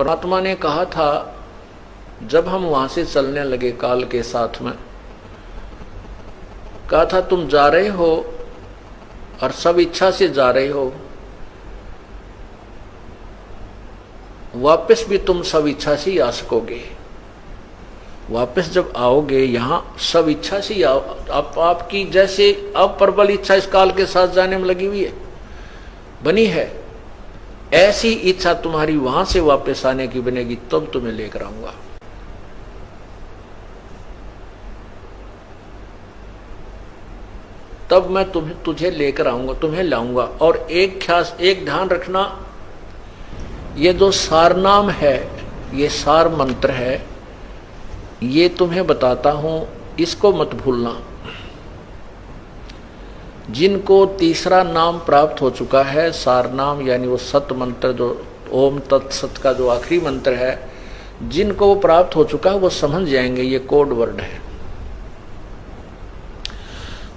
परमात्मा ने कहा था जब हम वहां से चलने लगे काल के साथ में, कहा था तुम जा रहे हो और सब इच्छा से जा रहे हो, वापस भी तुम सब इच्छा से ही आ सकोगे। वापस जब आओगे यहां सब इच्छा से ही आओ। आपकी जैसे अब प्रबल इच्छा इस काल के साथ जाने में लगी हुई है, बनी है, ऐसी इच्छा तुम्हारी वहां से वापस आने की बनेगी, तब तुम्हें लेकर आऊंगा। तब मैं तुझे लेकर आऊंगा, तुम्हें लाऊंगा। और एक ध्यान रखना, ये जो सार नाम है, ये सार मंत्र है, ये तुम्हें बताता हूं, इसको मत भूलना। जिनको तीसरा नाम प्राप्त हो चुका है, सार नाम यानी वो सत मंत्र, जो ओम तत्सत का जो आखिरी मंत्र है, जिनको वो प्राप्त हो चुका है वो समझ जाएंगे ये कोड वर्ड है।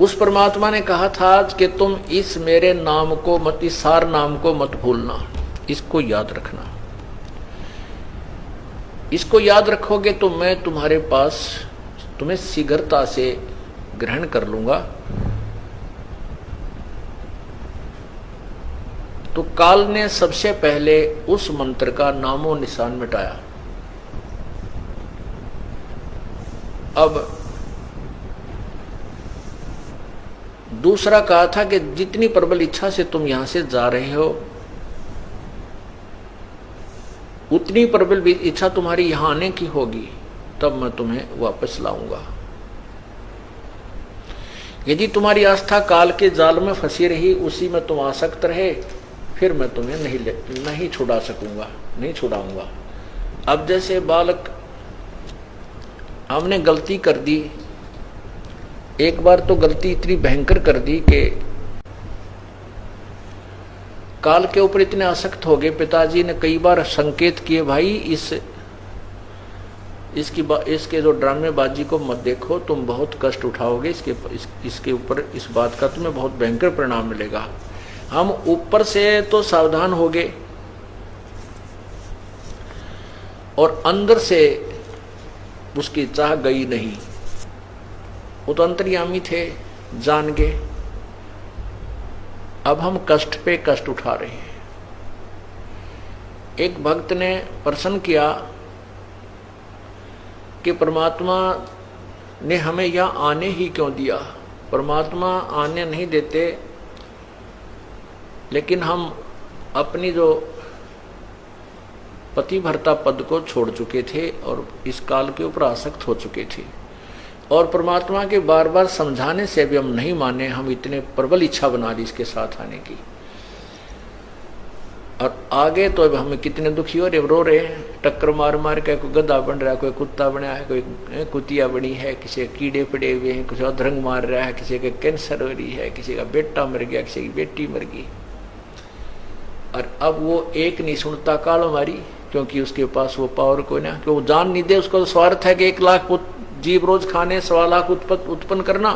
उस परमात्मा ने कहा था कि तुम इस मेरे नाम को मत, इस सार नाम को मत भूलना, इसको याद रखना। इसको याद रखोगे तो मैं तुम्हारे पास तुम्हें शीघ्रता से ग्रहण कर लूंगा। तो काल ने सबसे पहले उस मंत्र का नामो निशान मिटाया। अब दूसरा कहा था कि जितनी प्रबल इच्छा से तुम यहां से जा रहे हो, उतनी प्रबल इच्छा तुम्हारी यहां आने की होगी, तब मैं तुम्हें वापस लाऊंगा। यदि तुम्हारी आस्था काल के जाल में फंसी रही, उसी में तुम आसक्त रहे, फिर मैं तुम्हें नहीं छुड़ा सकूंगा, नहीं छुड़ाऊंगा। अब जैसे बालक, हमने गलती कर दी, एक बार तो गलती इतनी भयंकर कर दी कि काल के ऊपर इतने आसक्त हो गए। पिताजी ने कई बार संकेत किए, भाई इसके जो ड्रामेबाजी को मत देखो, तुम बहुत कष्ट उठाओगे, इसके ऊपर इस बात का तुम्हें बहुत भयंकर परिणाम मिलेगा। हम ऊपर से तो सावधान हो गए और अंदर से उसकी चाह गई नहीं। वो तो अंतर्यामी थे, जान गए। अब हम कष्ट पे कष्ट उठा रहे हैं। एक भक्त ने प्रश्न किया कि परमात्मा ने हमें यहां आने ही क्यों दिया? परमात्मा आने नहीं देते, लेकिन हम अपनी जो पतिव्रता पद को छोड़ चुके थे और इस काल के ऊपर आसक्त हो चुके थे, और परमात्मा के बार बार समझाने से भी हम नहीं माने। हम इतने प्रबल इच्छा बना ली इसके साथ आने की, और आगे तो अब हमें कितने दुखी हो रहे, रो रहे हैं। टक्कर मार मार के कोई गधा बन रहा है, कोई कुत्ता बना है, कोई कुतिया बनी है, किसी के कीड़े पड़े हुए हैं, कुछ अधरंग मार रहा है, किसी के कैंसर हो रही है, किसी का बेटा मर गया, किसी की बेटी मर गई। और अब वो एक नहीं सुनता काल हमारी, क्योंकि उसके पास वो पावर को ना, कि वो जान नहीं दे। उसका तो स्वार्थ है कि 1 लाख जीव रोज खाने, 1.25 लाख उत्पन्न करना।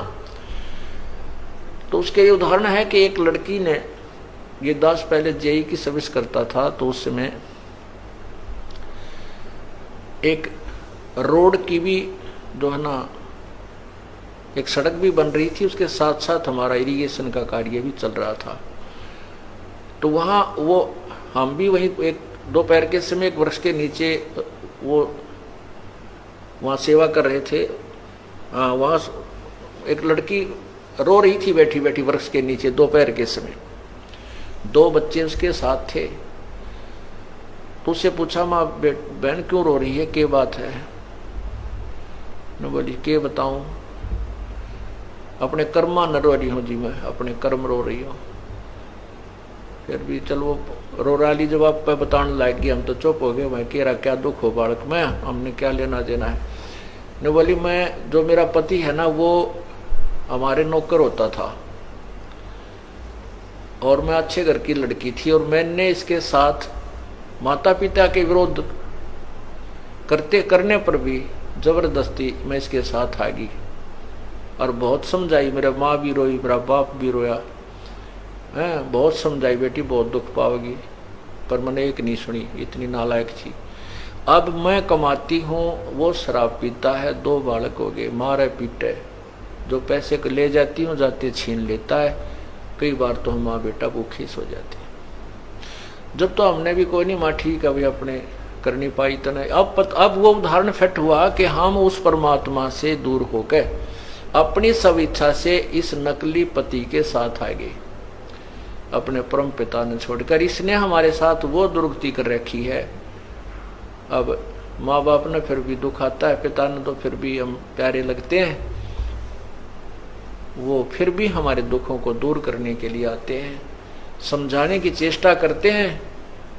तो उसके ये उदाहरण है कि एक लड़की ने, ये दास पहले जेई की सर्विस करता था, तो उस समय एक रोड की भी जो है ना, एक सड़क भी बन रही थी, उसके साथ साथ हमारा इरिगेशन का कार्य भी चल रहा था। तो वहाँ वो हम भी वहीं एक दोपहर के समय एक वृक्ष के नीचे वो वहाँ सेवा कर रहे थे। वहाँ एक लड़की रो रही थी बैठी बैठी वृक्ष के नीचे दोपहर के समय। 2 बच्चे उसके साथ थे। तो उससे पूछा, माँ बहन क्यों रो रही है, क्या बात है? न बोली, के बताऊं, अपने कर्मा न रो रही हूँ जी, मैं अपने कर्म रो रही हूँ। फिर भी चल वो रो रही जब आप पे बताने लायक गया, हम तो चुप हो गए। मैं कह रहा क्या दुख हो बालक में, हमने क्या लेना देना है? ने बोली, मैं जो मेरा पति है ना, वो हमारे नौकर होता था और मैं अच्छे घर की लड़की थी, और मैंने इसके साथ माता पिता के विरोध करने पर भी जबरदस्ती मैं इसके साथ आ गई और बहुत समझाई। मेरा माँ भी रोई, मेरा बाप भी रोया, बहुत समझाई, बेटी बहुत दुख पाओगी, पर मैंने एक नहीं सुनी, इतनी नालायक थी। अब मैं कमाती हूँ, वो शराब पीता है, 2 बालक हो गए, मारे पीटे, जो पैसे को ले जाती हूँ जाते छीन लेता है, कई बार तो हम माँ बेटा भूखे सो जाते हैं। जब तो हमने भी कोई नहीं, माँ ठीक है भाई अपने करनी पाई तो नहीं। अब वो उदाहरण फिट हुआ कि हम उस परमात्मा से दूर होकर अपनी सब इच्छा से इस नकली पति के साथ आ गए, अपने परम पिता ने छोड़कर। इसने हमारे साथ वो दुर्गति कर रखी है। अब माँ बाप ने फिर भी दुख आता है, पिता ने तो फिर भी हम प्यारे लगते हैं, वो फिर भी हमारे दुखों को दूर करने के लिए आते हैं, समझाने की चेष्टा करते हैं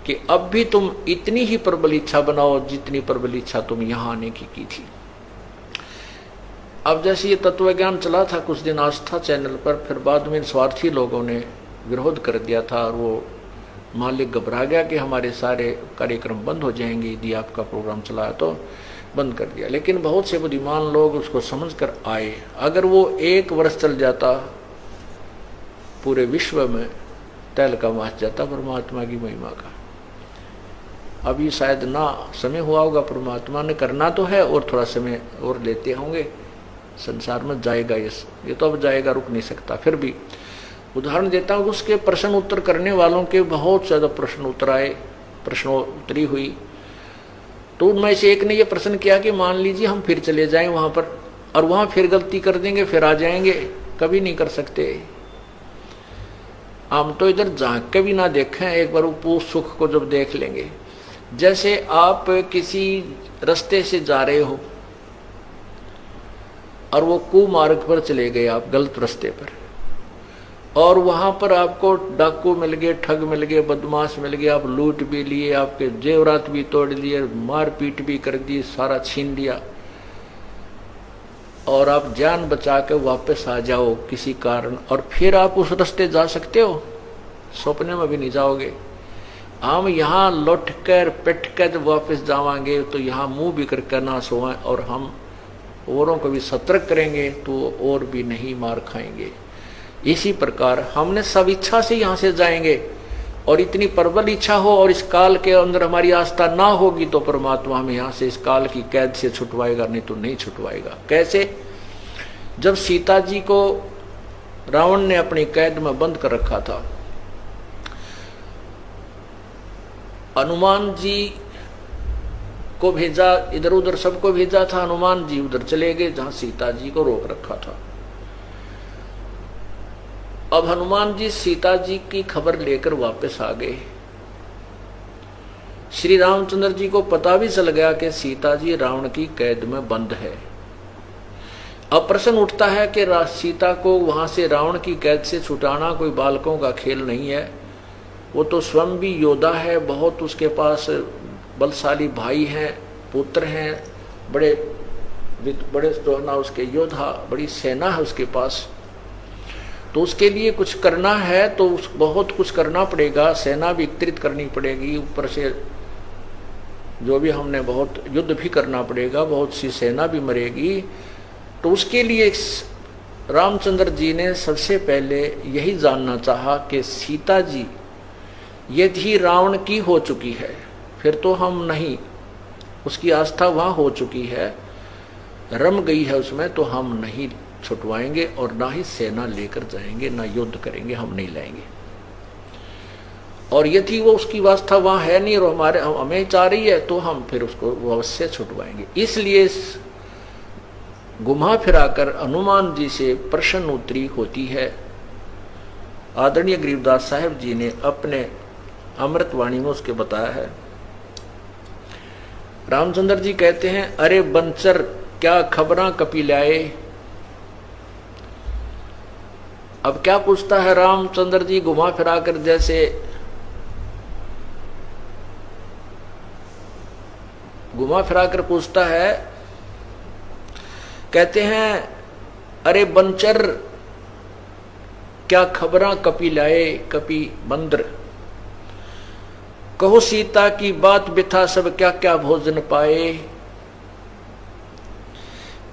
कि अब भी तुम इतनी ही प्रबल इच्छा बनाओ जितनी प्रबल इच्छा तुम यहां आने की थी। अब जैसे ये तत्व ज्ञान चला था कुछ दिन आस्था चैनल पर, फिर बाद में स्वार्थी लोगों ने विरोध कर दिया था और वो मालिक घबरा गया कि हमारे सारे कार्यक्रम बंद हो जाएंगे यदि आपका प्रोग्राम चलाया, तो बंद कर दिया। लेकिन बहुत से बुद्धिमान लोग उसको समझकर आए। अगर वो 1 वर्ष चल जाता पूरे विश्व में तहलका मच जाता परमात्मा की महिमा का। अभी शायद ना समय हुआ होगा, परमात्मा ने करना तो है और थोड़ा समय और लेते होंगे, संसार में जाएगा ये तो अब जाएगा, रुक नहीं सकता। फिर भी उदाहरण देता हूँ, उसके प्रश्न उत्तर करने वालों के बहुत ज़्यादा प्रश्न उत्तर आए, प्रश्नोत्तरी हुई, तो उनमें से एक ने ये प्रश्न किया कि मान लीजिए हम फिर चले जाएं वहां पर और वहां फिर गलती कर देंगे, फिर आ जाएंगे, कभी नहीं कर सकते। हम तो इधर झांक के भी ना देखें, एक बार उस सुख को जब देख लेंगे। जैसे आप किसी रास्ते से जा रहे हो और वो कुमार्ग पर चले गए, आप गलत रास्ते पर, और वहां पर आपको डाकू मिल गए, ठग मिल गए, बदमाश मिल गए, आप लूट भी लिए, आपके जेवरात भी तोड़ लिए, मारपीट भी कर दी, सारा छीन लिया, और आप जान बचा के वापस आ जाओ किसी कारण, और फिर आप उस रास्ते जा सकते हो? सपने में भी नहीं जाओगे। हम यहाँ लौट कर पिट कर वापस जावांगे तो यहाँ मुंह भी करके ना सोएं, और हम औरों को भी सतर्क करेंगे तो और भी नहीं मार खाएंगे। इसी प्रकार हमने सब इच्छा से यहाँ से जाएंगे, और इतनी प्रबल इच्छा हो और इस काल के अंदर हमारी आस्था ना होगी तो परमात्मा हमें यहाँ से इस काल की कैद से छुटवाएगा, नहीं तो नहीं छुटवाएगा। कैसे? जब सीता जी को रावण ने अपनी कैद में बंद कर रखा था, हनुमान जी को भेजा, इधर उधर सबको भेजा था, हनुमान जी उधर चले गए जहां सीता जी को रोक रखा था। अब हनुमान जी सीता जी की खबर लेकर वापस आ गए। श्री रामचंद्र जी को पता भी चल गया कि सीता जी रावण की कैद में बंद है। अब प्रश्न उठता है कि सीता को वहां से रावण की कैद से छुटाना कोई बालकों का खेल नहीं है। वो तो स्वयं भी योद्धा है, बहुत उसके पास बलशाली भाई हैं, पुत्र हैं, बड़े जो है ना उसके योद्धा, बड़ी सेना है उसके पास। तो उसके लिए कुछ करना है तो बहुत कुछ करना पड़ेगा, सेना भी एकत्रित करनी पड़ेगी, ऊपर से जो भी हमने बहुत युद्ध भी करना पड़ेगा, बहुत सी सेना भी मरेगी। तो उसके लिए रामचंद्र जी ने सबसे पहले यही जानना चाहा कि सीता जी यदि रावण की हो चुकी है फिर तो हम नहीं, उसकी आस्था वहां हो चुकी है, रम गई है उसमें, तो हम नहीं छुटवाएंगे और ना ही सेना लेकर जाएंगे, ना युद्ध करेंगे, हम नहीं लाएंगे। और यदि वो उसकी वास्ता वहां है नहीं और हमें चाह रही है तो हम फिर उसको अवश्य छुटवाएंगे। इसलिए घुमा फिराकर हनुमान जी से प्रश्न उत्तरी होती है। आदरणीय गरीबदास साहब जी ने अपने अमृतवाणी में उसके बताया है। रामचंद्र जी कहते हैं, अरे बंचर क्या खबरां कपी लाए। अब क्या पूछता है रामचंद्र जी घुमा फिराकर, जैसे घुमा फिराकर पूछता है, कहते हैं अरे बंचर क्या खबरां कपी लाए। कपि बंदर, कहो सीता की बात बिथा सब क्या क्या भोजन पाए।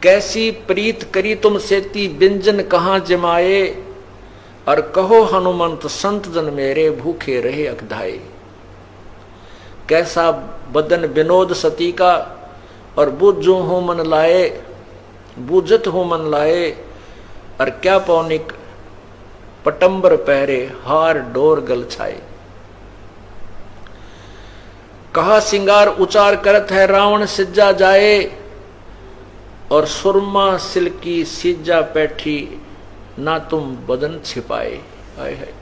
कैसी प्रीत करी तुम सेती व्यंजन कहां जमाए। और कहो हनुमंत संत जन मेरे भूखे रहे अकधाए। कैसा बदन विनोद सती का, और बूझो हो मन लाए, बूझत हो मन लाए, और क्या पौनिक पटंबर पहरे, हार डोर गल छाए। कहा सिंगार उचार करत है, रावण सिज्जा जाए, और सुरमा सिल्की सिज्जा पैठी, ना तुम बदन छिपाए। हाय हाय।